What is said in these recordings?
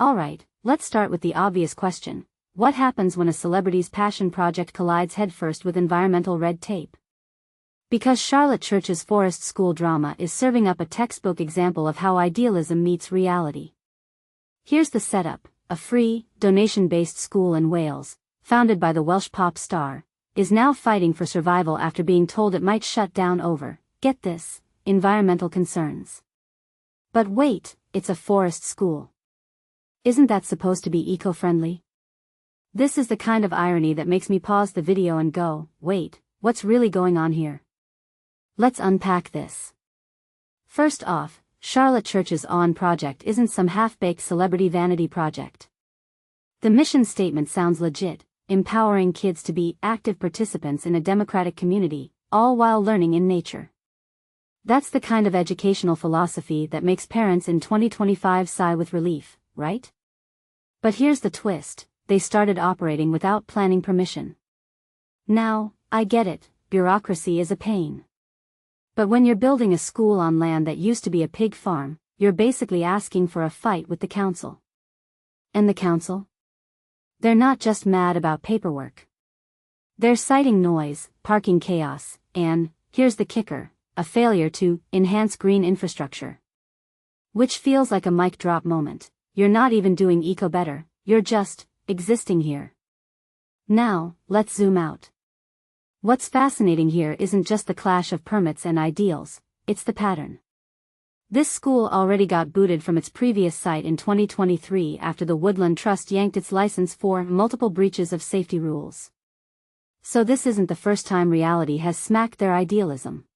Alright, let's start with the obvious question. What happens when a celebrity's passion project collides headfirst with environmental red tape? Because Charlotte Church's Forest School drama is serving up a textbook example of how idealism meets reality. Here's the setup. A free, donation-based school in Wales, founded by the Welsh pop star, is now fighting for survival after being told it might shut down over, get this, environmental concerns. But wait, it's a forest school. Isn't that supposed to be eco-friendly? This is the kind of irony that makes me pause the video and go, wait, what's really going on here? Let's unpack this. First off, Charlotte Church's Awen Project isn't some half-baked celebrity vanity project. The mission statement sounds legit, empowering kids to be active participants in a democratic community, all while learning in nature. That's the kind of educational philosophy that makes parents in 2025 sigh with relief, right? But here's the twist, they started operating without planning permission. Now, I get it, bureaucracy is a pain. But when you're building a school on land that used to be a pig farm, you're basically asking for a fight with the council. And the council? They're not just mad about paperwork. They're citing noise, parking chaos, and, here's the kicker, a failure to enhance green infrastructure. Which feels like a mic drop moment. You're not even doing eco better, you're just existing here. Now, let's zoom out. What's fascinating here isn't just the clash of permits and ideals, it's the pattern. This school already got booted from its previous site in 2023 after the Woodland Trust yanked its license for multiple breaches of safety rules. So this isn't the first time reality has smacked their idealism.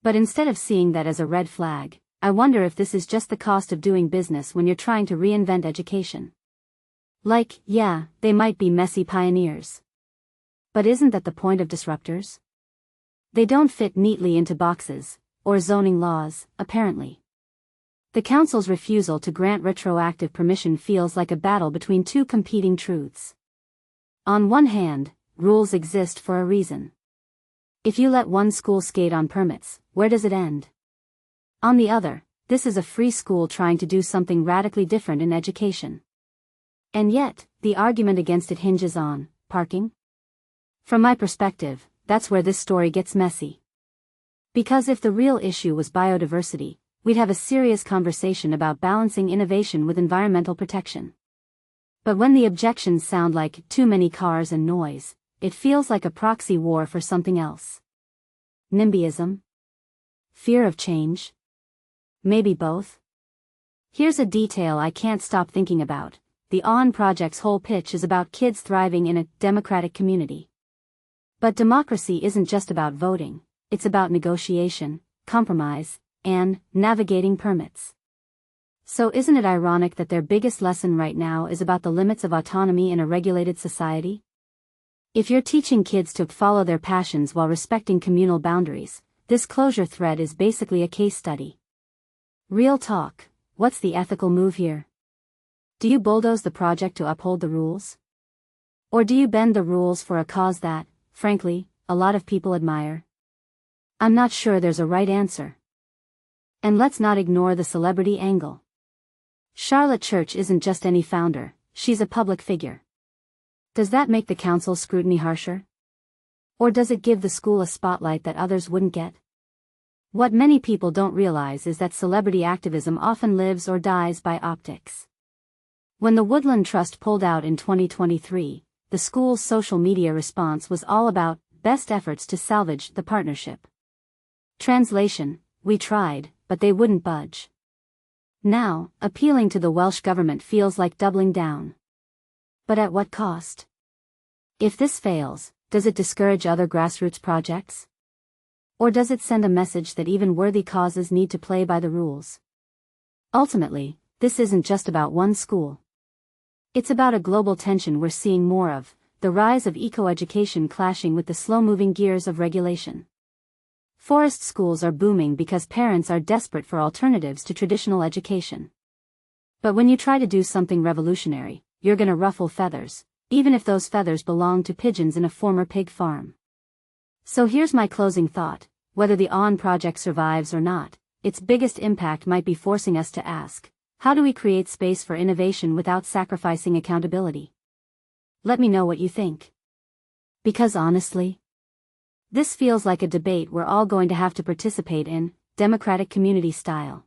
But instead of seeing that as a red flag, I wonder if this is just the cost of doing business when you're trying to reinvent education. Like, yeah, they might be messy pioneers. But isn't that the point of disruptors? They don't fit neatly into boxes, or zoning laws, apparently. The council's refusal to grant retroactive permission feels like a battle between two competing truths. On one hand, rules exist for a reason. If you let one school skate on permits, where does it end? On the other, this is a free school trying to do something radically different in education. And yet, the argument against it hinges on parking? From my perspective, that's where this story gets messy. Because if the real issue was biodiversity, we'd have a serious conversation about balancing innovation with environmental protection. But when the objections sound like too many cars and noise, it feels like a proxy war for something else. NIMBYism? Fear of change? Maybe both? Here's a detail I can't stop thinking about. The Awen Project's whole pitch is about kids thriving in a democratic community. But democracy isn't just about voting, it's about negotiation, compromise, and navigating permits. So isn't it ironic that their biggest lesson right now is about the limits of autonomy in a regulated society? If you're teaching kids to follow their passions while respecting communal boundaries, this closure thread is basically a case study. Real talk, what's the ethical move here? Do you bulldoze the project to uphold the rules? Or do you bend the rules for a cause that, frankly, a lot of people admire? I'm not sure there's a right answer. And let's not ignore the celebrity angle. Charlotte Church isn't just any founder, she's a public figure. Does that make the council's scrutiny harsher? Or does it give the school a spotlight that others wouldn't get? What many people don't realize is that celebrity activism often lives or dies by optics. When the Woodland Trust pulled out in 2023, the school's social media response was all about best efforts to salvage the partnership. Translation: we tried, but they wouldn't budge. Now, appealing to the Welsh government feels like doubling down. But at what cost? If this fails, does it discourage other grassroots projects? Or does it send a message that even worthy causes need to play by the rules? Ultimately, this isn't just about one school. It's about a global tension we're seeing more of, the rise of eco-education clashing with the slow-moving gears of regulation. Forest schools are booming because parents are desperate for alternatives to traditional education. But when you try to do something revolutionary, you're gonna ruffle feathers, even if those feathers belong to pigeons in a former pig farm. So here's my closing thought: whether the Awen Project survives or not, its biggest impact might be forcing us to ask, How do we create space for innovation without sacrificing accountability? Let me know what you think. Because honestly, this feels like a debate we're all going to have to participate in, democratic community style.